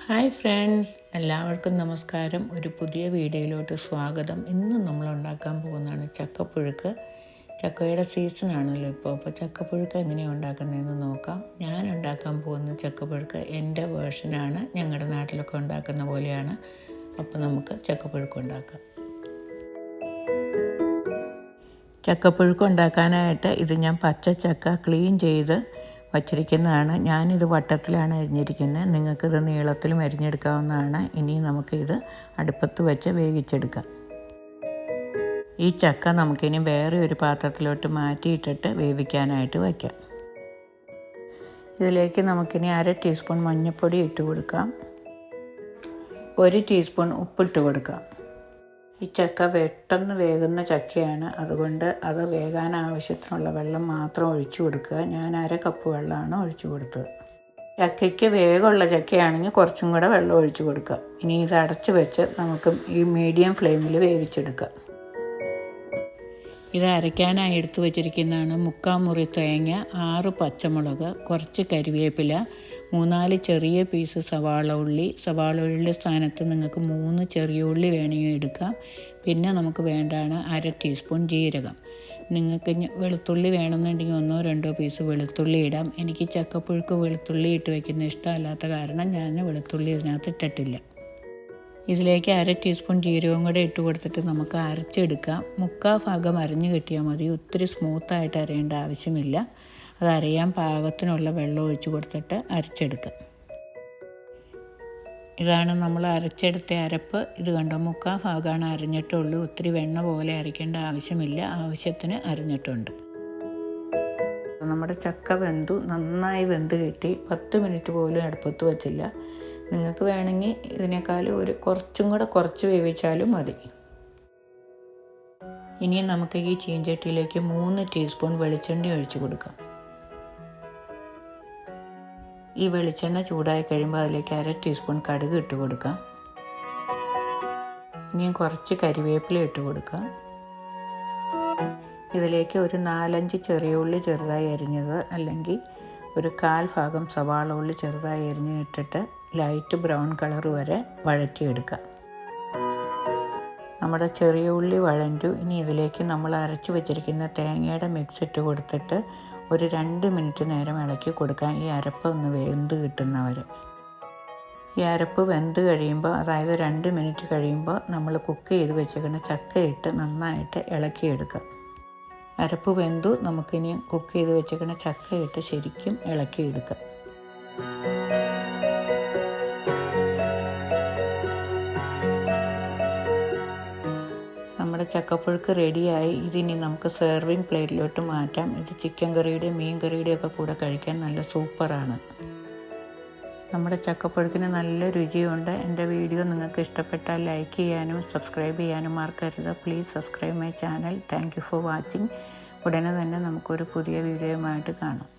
Hi friends, എല്ലാവർക്കും നമസ്കാരം. ഒരു പുതിയ വീഡിയോയിലോട്ട് സ്വാഗതം. ഇന്ന് നമ്മൾ ഉണ്ടാക്കാൻ പോകുന്നതാണ് ചക്കപ്പുഴുക്ക്. ചക്കയുടെ സീസണാണല്ലോ അപ്പോൾ ചക്കപ്പുഴുക്ക് എങ്ങനെയാണ് ഉണ്ടാക്കുന്നതെന്ന് നോക്കാം. ഞാൻ ഉണ്ടാക്കാൻ പോകുന്ന ചക്കപ്പുഴുക്ക് എൻ്റെ വേർഷനാണ്. ഞങ്ങളുടെ നാട്ടിലൊക്കെ ഉണ്ടാക്കുന്ന പോലെയാണ്. അപ്പോൾ നമുക്ക് ചക്കപ്പുഴുക്ക് ഉണ്ടാക്കാം. ചക്കപ്പുഴുക്ക് ഉണ്ടാക്കാനായിട്ട് ഇത് ഞാൻ പച്ചച്ചക്ക ക്ലീൻ ചെയ്ത് വച്ചിരിക്കുന്നതാണ്. ഞാനിത് വട്ടത്തിലാണ് അരിഞ്ഞിരിക്കുന്നത്. നിങ്ങൾക്കിത് നീളത്തിലും അരിഞ്ഞെടുക്കാവുന്നതാണ്. ഇനി നമുക്കിത് അടുപ്പത്ത് വെച്ച് വേവിച്ചെടുക്കാം. ഈ ചക്ക നമുക്കിനി വേറെ ഒരു പാത്രത്തിലോട്ട് മാറ്റിയിട്ടിട്ട് വേവിക്കാനായിട്ട് വയ്ക്കാം. ഇതിലേക്ക് നമുക്കിനി 1/2 ടീസ്പൂൺ മഞ്ഞൾപ്പൊടി ഇട്ട് കൊടുക്കാം. 1 ടീസ്പൂൺ ഉപ്പിട്ട് കൊടുക്കാം. ഈ ചക്ക പെട്ടെന്ന് വേകുന്ന ചക്കയാണ്, അതുകൊണ്ട് അത് വേകാൻ ആവശ്യത്തിനുള്ള വെള്ളം മാത്രം ഒഴിച്ചു കൊടുക്കുക. ഞാൻ 1/2 കപ്പ് വെള്ളമാണ് ഒഴിച്ചു കൊടുത്തത്. ചക്കയ്ക്ക് വേഗമുള്ള ചക്കയാണെങ്കിൽ കുറച്ചും കൂടെ വെള്ളം ഒഴിച്ചു കൊടുക്കുക. ഇനി ഇത് അടച്ച് വെച്ച് നമുക്ക് ഈ മീഡിയം ഫ്ലെയിമിൽ വേവിച്ചെടുക്കാം. ഇത് അരയ്ക്കാനായി എടുത്തു വച്ചിരിക്കുന്നതാണ് 3/4 മുറി തേങ്ങ, 6 പച്ചമുളക്, കുറച്ച് കരിവേപ്പില, 3-4 ചെറിയ പീസ് സവാള ഉള്ളിയുടെ സ്ഥാനത്ത് നിങ്ങൾക്ക് 3 ചെറിയ ഉള്ളി വേണമെങ്കിൽ എടുക്കാം. പിന്നെ നമുക്ക് വേണ്ടതാണ് 1/2 ടീസ്പൂൺ ജീരകം. നിങ്ങൾക്ക് വെളുത്തുള്ളി വേണമെന്നുണ്ടെങ്കിൽ 1-2 പീസ് വെളുത്തുള്ളി ഇടാം. എനിക്ക് ചക്കപ്പുഴുക്ക് വെളുത്തുള്ളി ഇട്ട് വയ്ക്കുന്ന ഇഷ്ടമല്ലാത്ത കാരണം ഞാൻ വെളുത്തുള്ളി ഇതിനകത്ത് ഇട്ടിട്ടില്ല. ഇതിലേക്ക് 1/2 ടീസ്പൂൺ ജീരകവും കൂടെ ഇട്ട് കൊടുത്തിട്ട് നമുക്ക് അരച്ചെടുക്കാം. 3/4 ഭാഗം അരഞ്ഞു കിട്ടിയാൽ മതി. ഒത്തിരി സ്മൂത്തായിട്ട് അരയേണ്ട ആവശ്യമില്ല. അത് അരയാൻ പാകത്തിനുള്ള വെള്ളം ഒഴിച്ച് കൊടുത്തിട്ട് അരച്ചെടുക്കാം. ഇതാണ് നമ്മൾ അരച്ചെടുത്ത അരപ്പ്. ഇത് കണ്ടോ, 3/4 ഭാഗമാണ് അരഞ്ഞിട്ടുള്ളൂ. ഒത്തിരി വെണ്ണ പോലെ അരയ്ക്കേണ്ട ആവശ്യമില്ല. ആവശ്യത്തിന് അരഞ്ഞിട്ടുണ്ട്. നമ്മുടെ ചക്ക നന്നായി വെന്ത് കിട്ടി. 10 മിനിറ്റ് പോലും അടുപ്പത്ത് വച്ചില്ല. നിങ്ങൾക്ക് വേണമെങ്കിൽ ഇതിനേക്കാളും കുറച്ചും കൂടെ കുറച്ച് വേവിച്ചാലും മതി. ഇനി നമുക്ക് ഈ ചീഞ്ചട്ടിയിലേക്ക് 3 ടീസ്പൂൺ വെളിച്ചെണ്ണ ഒഴിച്ച് കൊടുക്കാം. ഈ വെളിച്ചെണ്ണ ചൂടായി കഴിയുമ്പോൾ അതിലേക്ക് 1/2 ടീസ്പൂൺ കടുക് ഇട്ട് കൊടുക്കാം. ഇനിയും കുറച്ച് കരിവേപ്പില ഇട്ട് കൊടുക്കാം. ഇതിലേക്ക് ഒരു 4-5 ചെറിയ ഉള്ളി ചെറുതായി അരിഞ്ഞത്, അല്ലെങ്കിൽ ഒരു 1/4 ഭാഗം സവാള ഉള്ളി ചെറുതായി അരിഞ്ഞിട്ടിട്ട് ലൈറ്റ് ബ്രൗൺ കളർ വരെ വഴറ്റിയെടുക്കാം. നമ്മുടെ ചെറിയ ഉള്ളി വഴണ്ടു. ഇനി ഇതിലേക്ക് നമ്മൾ അരച്ച് വെച്ചിരിക്കുന്ന തേങ്ങയുടെ മിക്സ് ഇട്ട് കൊടുത്തിട്ട് ഒരു 2 മിനിറ്റ് നേരം ഇളക്കി കൊടുക്കാം. ഈ അരപ്പ് ഒന്ന് വെന്ത് കിട്ടുന്നവരെ. ഈ അരപ്പ് വെന്ത് കഴിയുമ്പോൾ, അതായത് 2 മിനിറ്റ് കഴിയുമ്പോൾ, നമ്മൾ കുക്ക് ചെയ്ത് വെച്ചിരിക്കുന്ന ചക്ക ഇട്ട് നന്നായിട്ട് ഇളക്കിയെടുക്കാം. അരപ്പ് വെന്തു. നമുക്കിനി കുക്ക് ചെയ്ത് വെച്ചിരിക്കുന്ന ചക്ക ഇട്ട് ശരിക്കും ഇളക്കിയെടുക്കാം. നമ്മുടെ ചക്കപ്പുഴുക്ക് റെഡിയായി. ഇതിനി നമുക്ക് സെർവിങ് പ്ലേറ്റിലോട്ട് മാറ്റാം. ഇത് ചിക്കൻ കറിയുടെയും മീൻ കറിയുടെയും ഒക്കെ കൂടെ കഴിക്കാൻ നല്ല സൂപ്പറാണ്. നമ്മുടെ ചക്കപ്പുഴുക്കിന് നല്ല രുചിയുണ്ട്. എൻ്റെ വീഡിയോ നിങ്ങൾക്ക് ഇഷ്ടപ്പെട്ടാൽ ലൈക്ക് ചെയ്യാനും സബ്സ്ക്രൈബ് ചെയ്യാനും മറക്കരുത്. Please subscribe my channel. Thank you for watching. ഉടനെ തന്നെ നമുക്കൊരു പുതിയ വീഡിയോയുമായിട്ട് കാണാം.